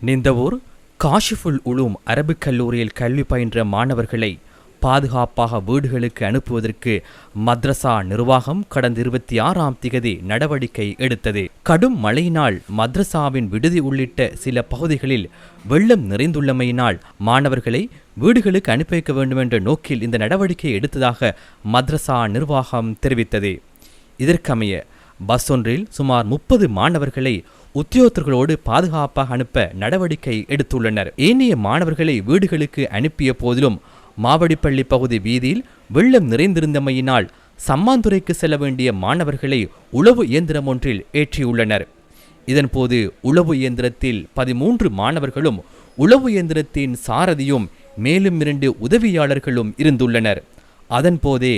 நிந்தவூர் காஷிஃபுல் உலூம் அரபுக் கல்லூரியில் கல்வி பயின்ற மாணவர்களை பாதுகாப்பாக வீடுகளுக்கு அனுப்புவதற்கு மத்ரசா நிர்வாகம் கடந்த 26ஆம் திகதி நடவடிக்கை எடுத்தது. கடும் மழையினால் மத்ரசாவின் விடுதி உள்ளிட்ட சில பகுதிகளில் வெள்ளம் நிறைந்துள்ளமையினால் மாணவர்களை வீடுகளுக்கு அனுப்பி வைக்க வேண்டும் என்ற நோக்கில் இந்த நடவடிக்கை எடுத்ததாக மத்ரசா நிர்வாகம் தெரிவித்தது. இதற்கமைய பஸ் ஒன்றில் சுமார் 30 மாணவர்களை உத்தியோகத்தர்களோடு பாதுகாப்பாக அனுப்ப நடவடிக்கை எடுத்துள்ளனர். ஏனைய மாணவர்களை வீடுகளுக்கு அனுப்பிய போதிலும் மாவடிப்பள்ளி பகுதி வீதியில் வெள்ளம் நிறைந்திருந்தமையினால் சம்மாந்துறைக்கு செல்ல வேண்டிய மாணவர்களை உளவு இயந்திரம் ஒன்றில் ஏற்றியுள்ளனர். இதன்போது உளவு இயந்திரத்தில் 13 மாணவர்களும் உளவு இயந்திரத்தின் சாரதியும் மேலும் 2 உதவியாளர்களும் இருந்துள்ளனர். அதன்போதே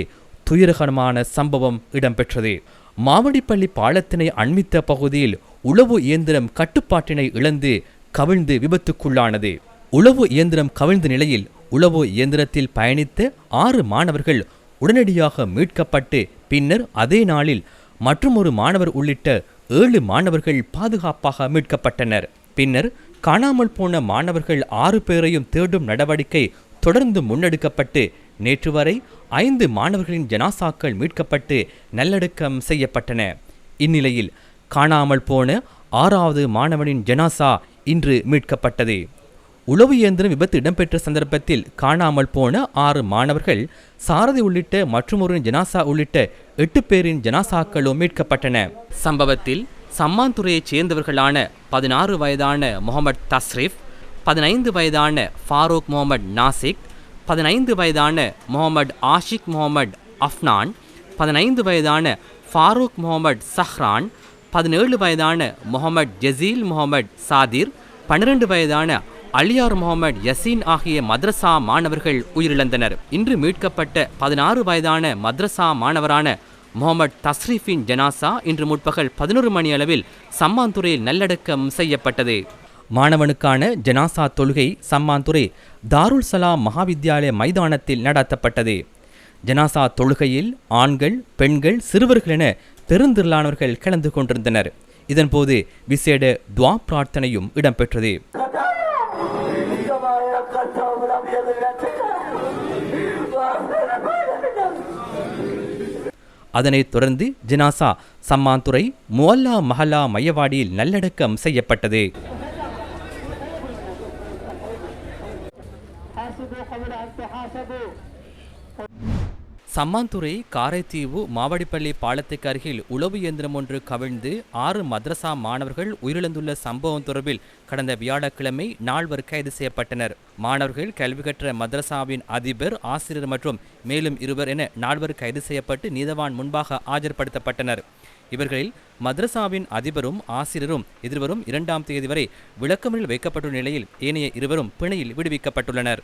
துயரகரமான சம்பவம் இடம்பெற்றது. மாவடிப்பள்ளி பாலத்தினை அண்மித்த பகுதியில் உளவு இயந்திரம் கட்டுப்பாட்டினை இழந்து கவிழ்ந்து விபத்துக்குள்ளானது. உளவு இயந்திரம் கவிழ்ந்த நிலையில் உளவு இயந்திரத்தில் பயணித்த 6 மாணவர்கள் உடனடியாக மீட்கப்பட்டு பின்னர் அதே நாளில் மற்றொரு மாணவர் உள்ளிட்ட 7 மாணவர்கள் பாதுகாப்பாக மீட்கப்பட்டனர். பின்னர் காணாமல் போன மாணவர்கள் 6 பேரையும் தேடும் நடவடிக்கை தொடர்ந்து முன்னெடுக்கப்பட்டு நேற்று வரை 5 மாணவர்களின் ஜனாசாக்கள் மீட்கப்பட்டு நல்லடக்கம் செய்யப்பட்டன. இந்நிலையில் காணாமல் போன 6வது மாணவனின் ஜனாசா இன்று மீட்கப்பட்டது. உளவு இயந்திரம் விபத்து இடம்பெற்ற சந்தர்ப்பத்தில் காணாமல் போன 6 மாணவர்கள் சாரதி உள்ளிட்ட மற்றொரு ஜனாசா உள்ளிட்ட 8 பேரின் ஜனாசாக்களும் மீட்கப்பட்டன. சம்பவத்தில் சம்மாந்துறையைச் சேர்ந்தவர்களான 16 வயதான முகமது தஸ்ரீப், 15 வயதான ஃபாரூக் முகமது நாசிக், 15 வயதான முகமது ஆஷிக் முகமது அஃப்னான், 15 வயதான ஃபாரூக் முகமது சஹ்ரான், 17 வயதான முகமது ஜசீல் முகமது சாதிர், 12 வயதான அலியார் முகமது யசீன் ஆகிய மத்ரசா மாணவர்கள் உயிரிழந்தனர். இன்று மீட்கப்பட்ட 16 வயதான மத்ரசா மாணவரான முகமது தஸ்ரீஃபின் ஜனாசா இன்று முற்பகல் 11 மணி அளவில் சம்மாந்துறையில் நல்லடக்கம் செய்யப்பட்டது. மாணவனுக்கான ஜனாசா தொழுகை சம்மாந்துறை தாருல் சலாம் மகாவித்யாலய மைதானத்தில் நடத்தப்பட்டது. ஜனாசா தொழுகையில் ஆண்கள், பெண்கள், சிறுவர்கள் என பெருந்திரளானவர்கள் கலந்து கொண்டிருந்தனர். இதன்போது விசேட துவா பிரார்த்தனையும் இடம்பெற்றது. அதனைத் தொடர்ந்து ஜனாசா சம்மாந்துறை முவல்லா மஹல்லா மையவாடியில் நல்லடக்கம் செய்யப்பட்டது. சம்மாந்துறை காரைதீவு மாவடிப்பள்ளி பாலத்துக்கு அருகில் உளவு இயந்திரம் ஒன்று கவிழ்ந்து 6 மத்ரசா மாணவர்கள் உயிரிழந்துள்ள சம்பவம் தொடர்பில் கடந்த வியாழக்கிழமை 4 கைது செய்யப்பட்டனர். மாணவர்கள் கல்வி கற்ற மத்ரசாவின் அதிபர், ஆசிரியர் மற்றும் மேலும் 2 என 4 கைது செய்யப்பட்டு நீதவான் முன்பாக ஆஜர்படுத்தப்பட்டனர். இவர்களில் மத்ரசாவின் அதிபரும் ஆசிரியரும் எதிர்வரும் 2ஆம் தேதி வரை விளக்கமறியலில் வைக்கப்பட்டுள்ள நிலையில் ஏனைய 2 பிணையில் விடுவிக்கப்பட்டுள்ளனர்.